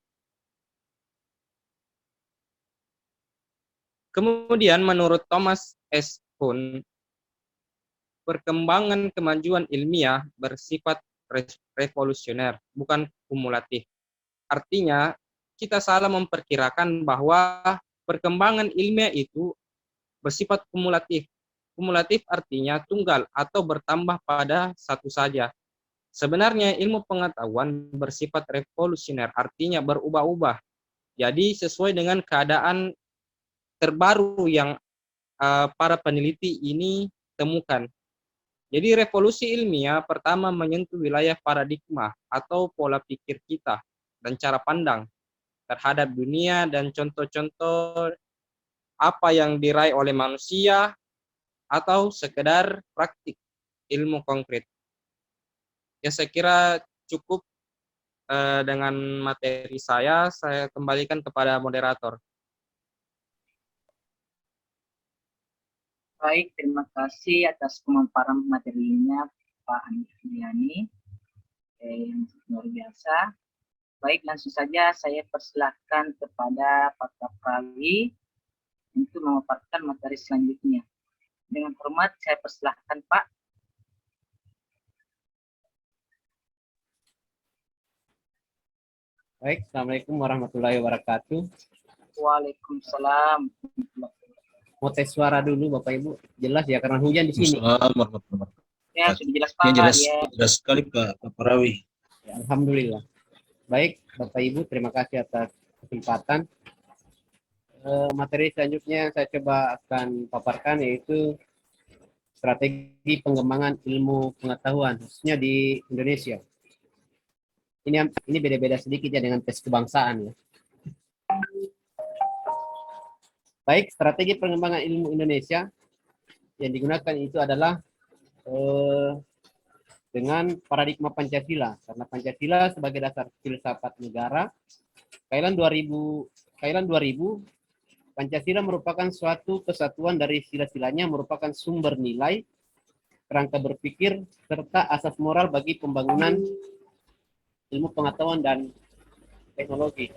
Kemudian menurut Thomas S. Kuhn, perkembangan kemajuan ilmiah bersifat revolusioner, bukan kumulatif. Artinya, kita salah memperkirakan bahwa perkembangan ilmiah itu bersifat kumulatif. Kumulatif artinya tunggal atau bertambah pada satu saja. Sebenarnya ilmu pengetahuan bersifat revolusioner, artinya berubah-ubah. Jadi sesuai dengan keadaan terbaru yang para peneliti ini temukan. Jadi revolusi ilmiah pertama menyentuh wilayah paradigma atau pola pikir kita dan cara pandang terhadap dunia dan contoh-contoh apa yang diraih oleh manusia atau sekedar praktik ilmu konkret. Ya, saya kira cukup dengan materi saya kembalikan kepada moderator. Baik, terima kasih atas pemaparan materinya Pak Andriani yang luar biasa. Baik, langsung saja saya persilahkan kepada Pak Kaprawi untuk memaparkan materi selanjutnya. Dengan hormat saya persilahkan Pak. Baik, Assalamualaikum warahmatullahi wabarakatuh. Waalaikumsalam. Mau tes suara dulu Bapak Ibu, jelas ya karena hujan di sini. Assalamualaikum warahmatullahi wabarakatuh. Ya, sudah jelas Pak. Ya, jelas, Ya. jelas sekali Pak Parawi. Ya, Alhamdulillah. Baik, Bapak Ibu, terima kasih atas kesempatan. Materi selanjutnya saya coba akan paparkan yaitu strategi pengembangan ilmu pengetahuan khususnya di Indonesia. Ini beda-beda sedikit ya dengan tes kebangsaan ya. Baik, strategi pengembangan ilmu Indonesia yang digunakan itu adalah dengan paradigma Pancasila, karena Pancasila sebagai dasar filsafat negara. Kailan 2000, Pancasila merupakan suatu kesatuan dari sila-silanya, merupakan sumber nilai, kerangka berpikir, serta asas moral bagi pembangunan ilmu pengetahuan dan teknologi.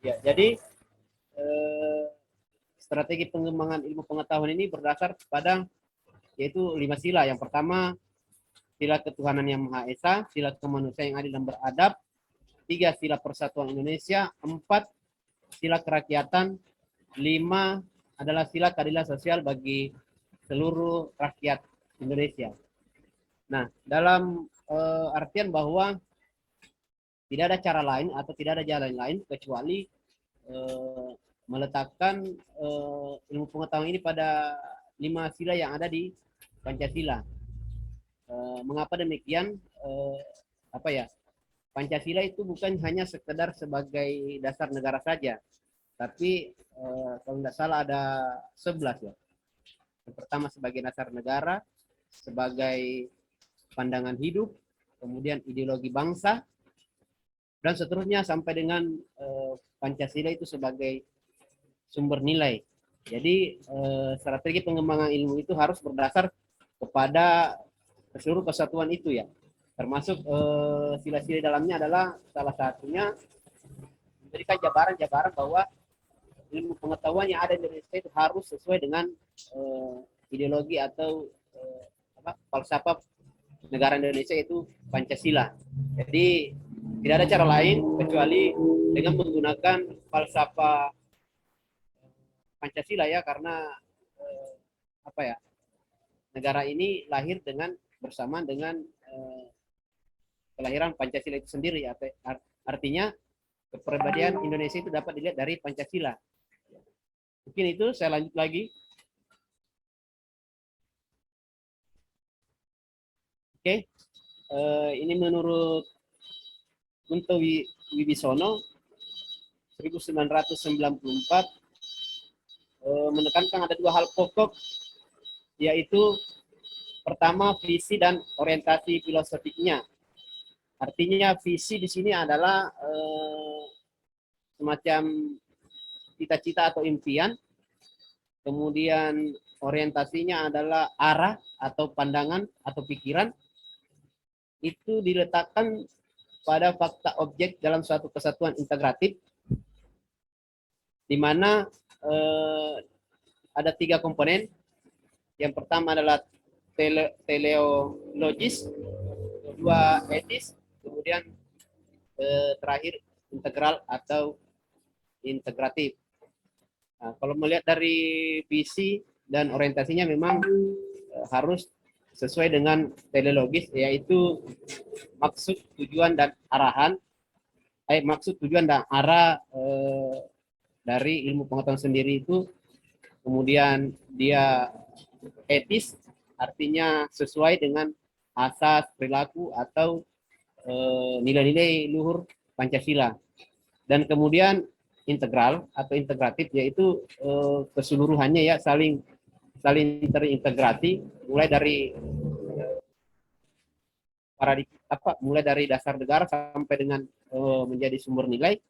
Ya, jadi strategi pengembangan ilmu pengetahuan ini berdasar pada yaitu 5 sila. Yang pertama, sila ketuhanan yang Maha Esa, sila kemanusiaan yang adil dan beradab, 3 sila persatuan Indonesia, 4 sila kerakyatan, 5 adalah sila keadilan sosial bagi seluruh rakyat Indonesia. Nah, dalam artian bahwa tidak ada cara lain atau tidak ada jalan lain kecuali meletakkan ilmu pengetahuan ini pada 5 sila yang ada di Pancasila. Mengapa demikian? Pancasila itu bukan hanya sekedar sebagai dasar negara saja, tapi kalau tidak salah ada 11 ya. Yang pertama sebagai dasar negara, sebagai pandangan hidup, kemudian ideologi bangsa, dan seterusnya sampai dengan Pancasila itu sebagai sumber nilai Jadi strategi pengembangan ilmu itu harus berdasar kepada seluruh kesatuan itu ya. Termasuk sila-sila dalamnya adalah salah satunya memberikan jabaran-jabaran bahwa ilmu pengetahuan yang ada di Indonesia itu harus sesuai dengan ideologi atau falsafah negara Indonesia, itu Pancasila. Jadi tidak ada cara lain kecuali dengan menggunakan falsafah Pancasila ya, karena negara ini lahir dengan bersamaan dengan kelahiran Pancasila itu sendiri. Artinya kepribadian Indonesia itu dapat dilihat dari Pancasila. Mungkin itu, saya lanjut lagi. Oke, ini menurut Kunto Wibisono 1994 menekankan ada dua hal pokok, yaitu pertama visi dan orientasi filosofiknya. Artinya visi di sini adalah semacam cita-cita atau impian, kemudian orientasinya adalah arah atau pandangan atau pikiran. Itu diletakkan pada fakta objek dalam suatu kesatuan integratif, di mana ada tiga komponen. Yang pertama adalah teleologis, kedua etis, kemudian terakhir integral atau integratif. Nah, kalau melihat dari visi dan orientasinya memang harus sesuai dengan teleologis, yaitu maksud, tujuan, dan arahan. Maksud, tujuan, dan arah dari ilmu pengetahuan sendiri itu. Kemudian dia etis, artinya sesuai dengan asas, perilaku, atau nilai-nilai luhur Pancasila. Dan kemudian integral atau integratif, yaitu keseluruhannya ya, saling terintegrasi, mulai dari mulai dari dasar negara sampai dengan menjadi sumber nilai,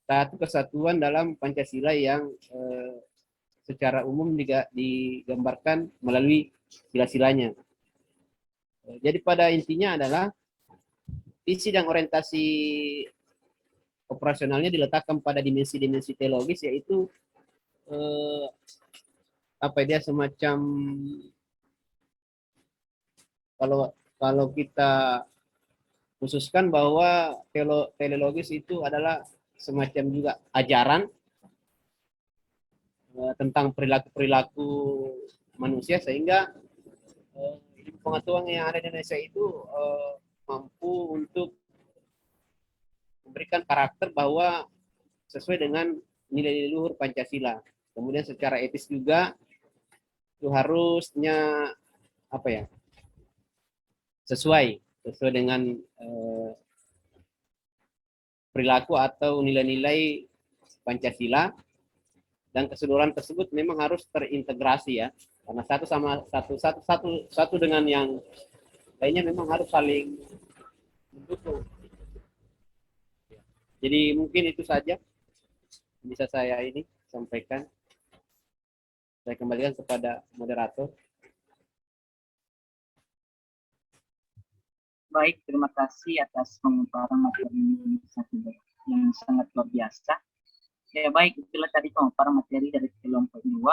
satu kesatuan dalam Pancasila yang secara umum digambarkan melalui sila-silanya. Jadi pada intinya adalah visi dan orientasi operasionalnya diletakkan pada dimensi-dimensi teologis, yaitu dia semacam, kalau kita khususkan bahwa teleologis itu adalah semacam juga ajaran tentang perilaku manusia, sehingga ilmu pengetahuan yang ada di Indonesia itu mampu untuk memberikan karakter bahwa sesuai dengan nilai luhur Pancasila. Kemudian secara etis juga itu harusnya sesuai dengan perilaku atau nilai-nilai Pancasila, dan keseluruhan tersebut memang harus terintegrasi ya, karena satu dengan yang lainnya memang harus saling mendukung. Jadi mungkin itu saja bisa saya sampaikan. Saya kembalikan kepada moderator. Baik, terima kasih atas pemaparan materi yang sangat luar biasa. Ya baik, itulah tadi pemaparan materi dari kelompok 2.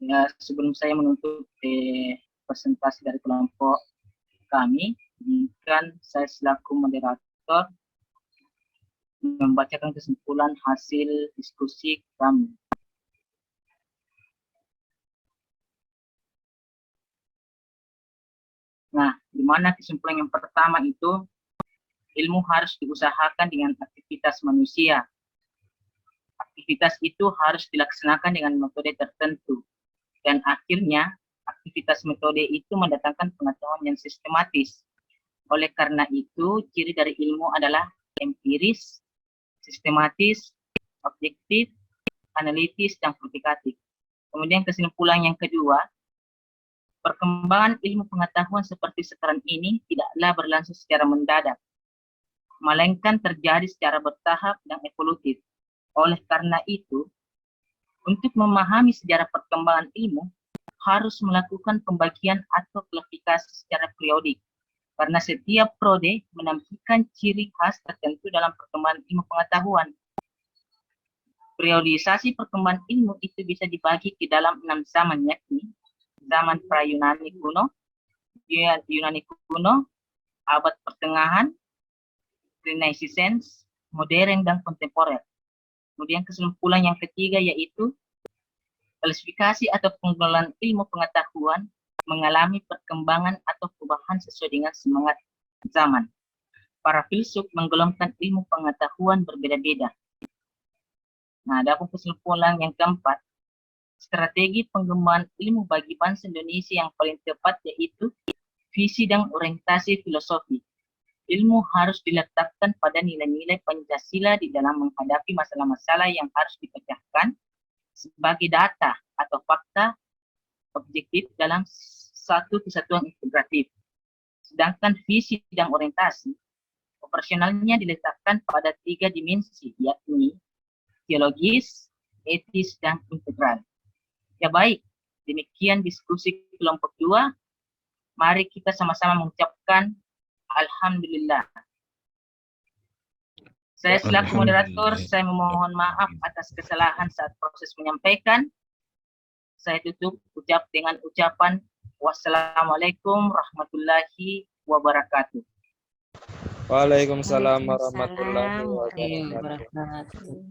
Ya, sebelum saya menutup presentasi dari kelompok kami, izinkan saya selaku moderator membacakan kesimpulan hasil diskusi kami. Nah, di mana kesimpulan yang pertama itu, ilmu harus diusahakan dengan aktivitas manusia. Aktivitas itu harus dilaksanakan dengan metode tertentu. Dan akhirnya, aktivitas metode itu mendatangkan pengetahuan yang sistematis. Oleh karena itu, ciri dari ilmu adalah empiris, sistematis, objektif, analitis, dan kuantitatif. Kemudian kesimpulan yang kedua, perkembangan ilmu pengetahuan seperti sekarang ini tidaklah berlangsung secara mendadak. melainkan terjadi secara bertahap dan evolutif. Oleh karena itu, untuk memahami sejarah perkembangan ilmu, harus melakukan pembagian atau klasifikasi secara periodik, karena setiap prode menampilkan ciri khas tertentu dalam perkembangan ilmu pengetahuan. Periodisasi perkembangan ilmu itu bisa dibagi ke dalam 6 zaman, yakni zaman pra-Yunani kuno, Yunani kuno, abad pertengahan, Renaissance, modern, dan kontemporer. Kemudian kesimpulan yang ketiga yaitu klasifikasi atau pengelolaan ilmu pengetahuan mengalami perkembangan atau perubahan sesuai dengan semangat zaman. Para filsuf menggolongkan ilmu pengetahuan berbeda-beda. Nah, ada kesimpulan yang keempat, strategi pengembangan ilmu bagi bangsa Indonesia yang paling tepat yaitu visi dan orientasi filosofi. Ilmu harus diletakkan pada nilai-nilai Pancasila di dalam menghadapi masalah-masalah yang harus dipecahkan sebagai data atau fakta objektif dalam satu kesatuan integratif. Sedangkan visi dan orientasi operasionalnya diletakkan pada 3 dimensi, yakni teologis, etis, dan integral. Ya baik, demikian diskusi kelompok 2. Mari kita sama-sama mengucapkan Alhamdulillah. Saya selaku moderator, saya memohon maaf atas kesalahan saat proses menyampaikan. Saya tutup dengan ucapan wassalamualaikum warahmatullahi wabarakatuh. Waalaikumsalam warahmatullahi wabarakatuh.